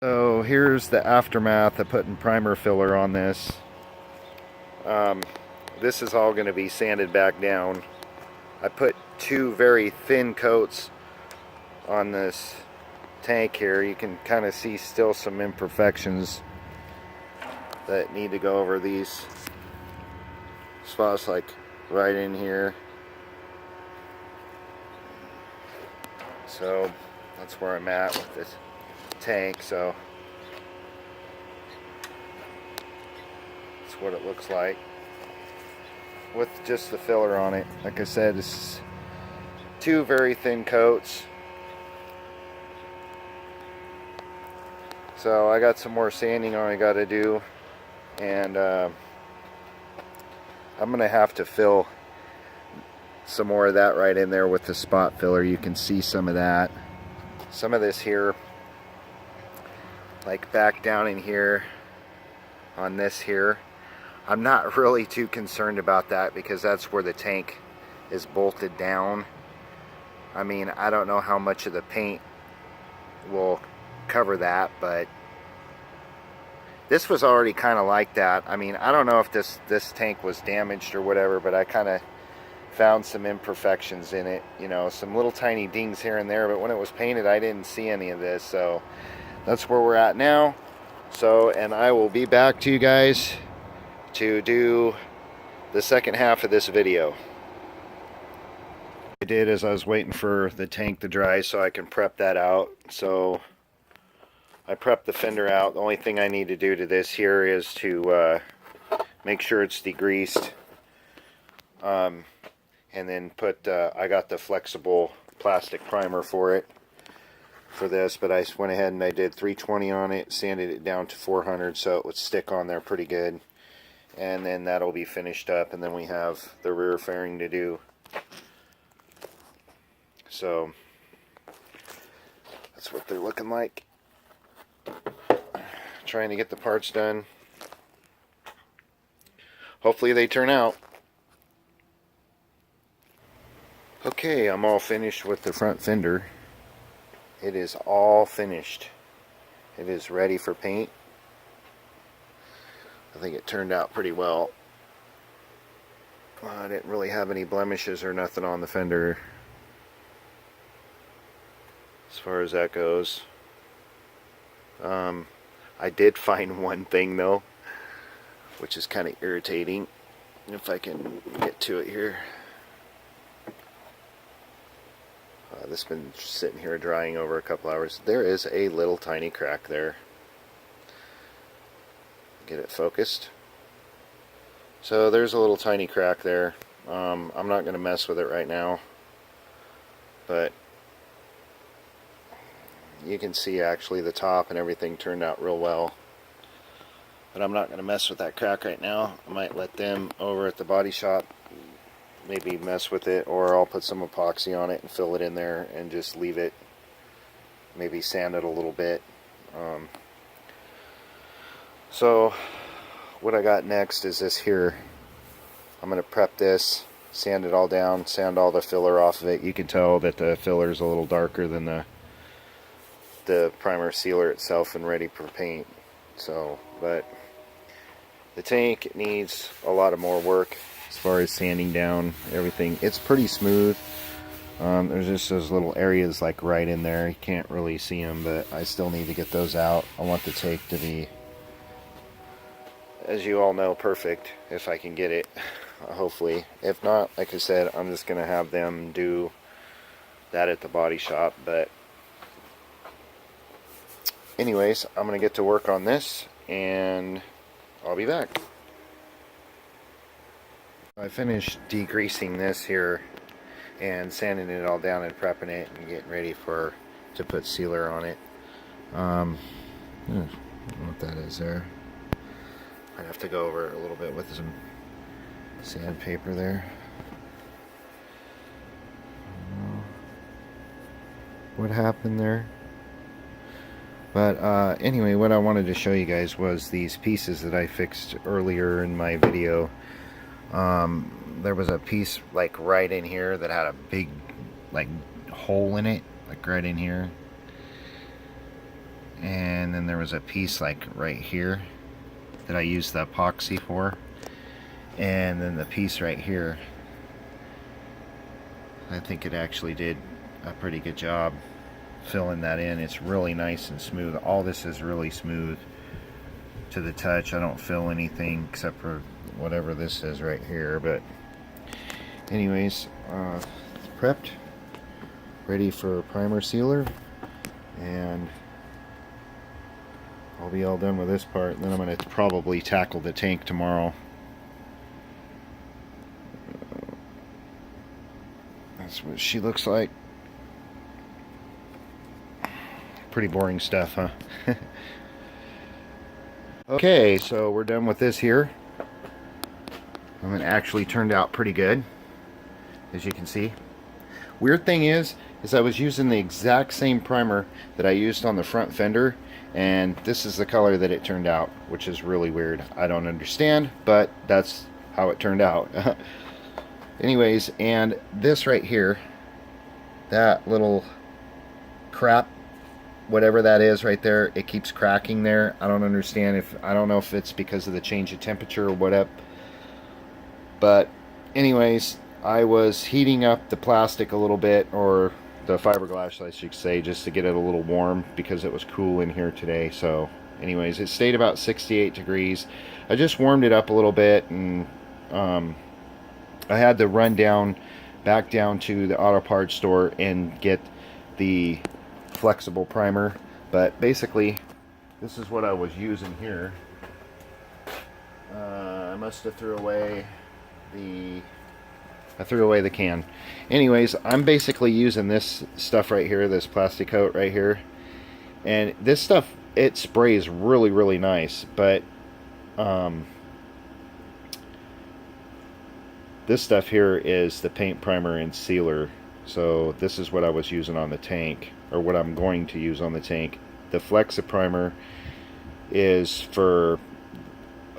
So here's the aftermath of putting primer filler on this. This is all going to be sanded back down. I put two very thin coats on this tank here. You can kind of see still some imperfections that need to go over these spots, like right in here. So that's where I'm at with this tank. So that's what it looks like with just the filler on it. Like I said, it's two very thin coats. So I got some more sanding I got to do, and I'm gonna have to fill some more of that right in there with the spot filler. You can see some of that, some of this here, like back down in here on this here. I'm not really too concerned about that because that's where the tank is bolted down. I mean, I don't know how much of the paint will cover that, but this was already kind of like that. I mean, I don't know if this tank was damaged or whatever, but I kind of found some imperfections in it, you know, some little tiny dings here and there, but when it was painted I didn't see any of this. So that's where we're at now. So, and I will be back to you guys to do the second half of this video. What I did is I was waiting for the tank to dry so I can prep that out. So I prepped the fender out. The only thing I need to do to this here is to make sure it's degreased, and then put I got the flexible plastic primer for it for this, but I went ahead and I did 320 on it, sanded it down to 400 so it would stick on there pretty good, and then that'll be finished up, and then we have the rear fairing to do. So that's what they're looking like. Trying to get the parts done. Hopefully they turn out. Okay, I'm all finished with the front fender. It is all finished. It is ready for paint. I think it turned out pretty well. I didn't really have any blemishes or nothing on the fender as far as that goes. I did find one thing though, which is kind of irritating. If I can get to it here. This has been sitting here drying over a couple hours. There is a little tiny crack there. Get it focused. So there's a little tiny crack there. I'm not going to mess with it right now, but you can see actually the top and everything turned out real well. But I'm not going to mess with that crack right now. I might let them over at the body shop maybe mess with it, or I'll put some epoxy on it and fill it in there and just leave it, maybe sand it a little bit. So what I got next is this here. I'm going to prep this, sand it all down, sand all the filler off of it. You can tell that the filler is a little darker than the primer sealer itself and ready for paint. So, but the tank needs a lot of more work as far as sanding down everything. It's pretty smooth. There's just those little areas like right in there. You can't really see them, but I still need to get those out. I want the tank to be, as you all know, perfect if I can get it, hopefully. If not, like I said, I'm just going to have them do that at the body shop. But anyways, I'm going to get to work on this and I'll be back. I finished degreasing this here and sanding it all down and prepping it and getting ready to put sealer on it. I don't know what that is there. I'd have to go over it a little bit with some sandpaper there. I don't know what happened there. But anyway, what I wanted to show you guys was these pieces that I fixed earlier in my video. There was a piece like right in here that had a big like hole in it, like right in here. And then there was a piece like right here that I used the epoxy for, and then the piece right here, I think it actually did a pretty good job filling that in. It's really nice and smooth. All this is really smooth to the touch. I don't feel anything except for whatever this is right here, but anyways, it's prepped, ready for primer sealer, and I'll be all done with this part, and then I'm going to probably tackle the tank tomorrow. That's what she looks like. Pretty boring stuff, huh? Okay, so we're done with this here. It actually turned out pretty good, as you can see. Weird thing is I was using the exact same primer that I used on the front fender, and this is the color that it turned out, which is really weird. I don't understand, but that's how it turned out. Anyways, and this right here, that little crap, whatever that is right there, it keeps cracking there. I don't understand. I don't know if it's because of the change of temperature or whatever. But anyways, I was heating up the plastic a little bit, or the fiberglass I should say, just to get it a little warm because it was cool in here today. So anyways, it stayed about 68 degrees. I just warmed it up a little bit, and I had to run back down to the auto parts store and get the flexible primer. But basically, this is what I was using here. I must have threw away the can. Anyways, I'm basically using this stuff right here, this plastic coat right here, and this stuff, it sprays really, really nice, but this stuff here is the paint primer and sealer. So this is what I was using on the tank, or what I'm going to use on the tank. The Flexi primer is for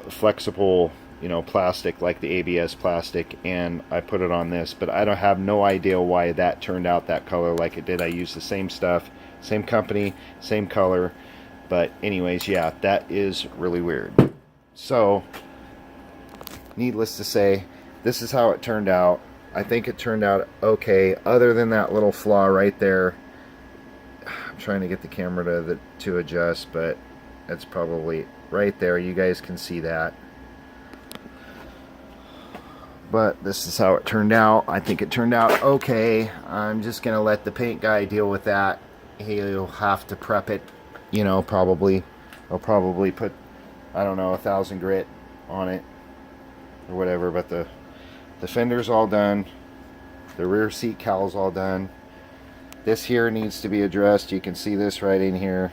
flexible, you know, plastic like the ABS plastic, and I put it on this, but I don't have no idea why that turned out that color like it did. I used the same stuff, same company, same color, but anyways, yeah, that is really weird. So needless to say, this is how it turned out. I think it turned out okay, other than that little flaw right there. I'm trying to get the camera to adjust, but it's probably right there. You guys can see that. But this is how it turned out. I think it turned out okay. I'm just gonna let the paint guy deal with that. He'll have to prep it, you know, probably. I'll probably put, I don't know, 1,000 grit on it or whatever. But the fender's all done. The rear seat cowl's all done. This here needs to be addressed. You can see this right in here.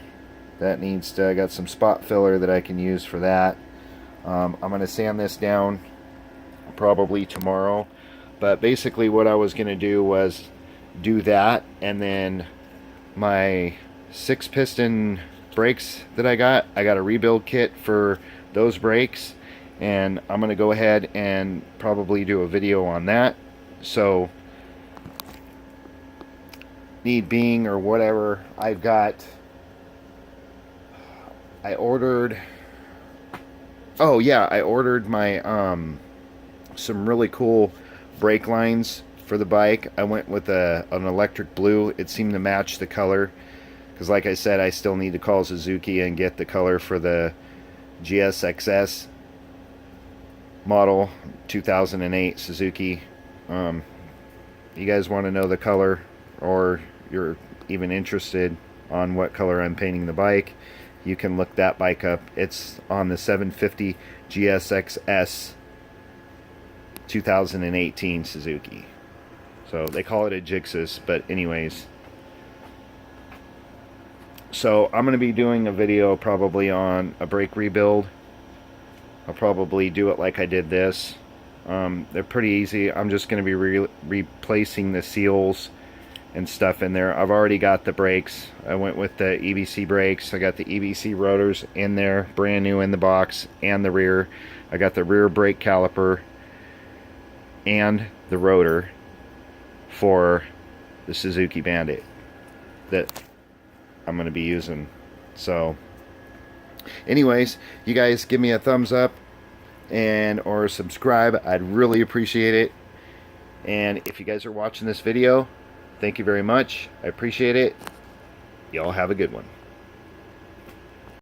That needs to, I got some spot filler that I can use for that. I'm going to sand this down probably tomorrow. But basically what I was going to do was do that, and then my 6-piston brakes that I got a rebuild kit for those brakes, and I'm going to go ahead and probably do a video on that. So need being, or whatever, I ordered, oh yeah, I ordered my some really cool brake lines for the bike. I went with an electric blue. It seemed to match the color, because like I said, I still need to call Suzuki and get the color for the GS XS model 2008 Suzuki. You guys want to know the color, or you're even interested on what color I'm painting the bike, you can look that bike up. It's on the 750 GSXS 2018 Suzuki. So they call it a Jixus, but anyways. So I'm going to be doing a video probably on a brake rebuild. I'll probably do it like I did this. They're pretty easy. I'm just going to be replacing the seals and stuff in there. I've already got the brakes. I went with the EBC brakes. I got the EBC rotors in there, brand new in the box, and the rear. I got the rear brake caliper and the rotor for the Suzuki Bandit that I'm going to be using. So Anyways, you guys give me a thumbs up and or subscribe. I'd really appreciate it. And if you guys are watching this video, thank you very much. I appreciate it. Y'all have a good one.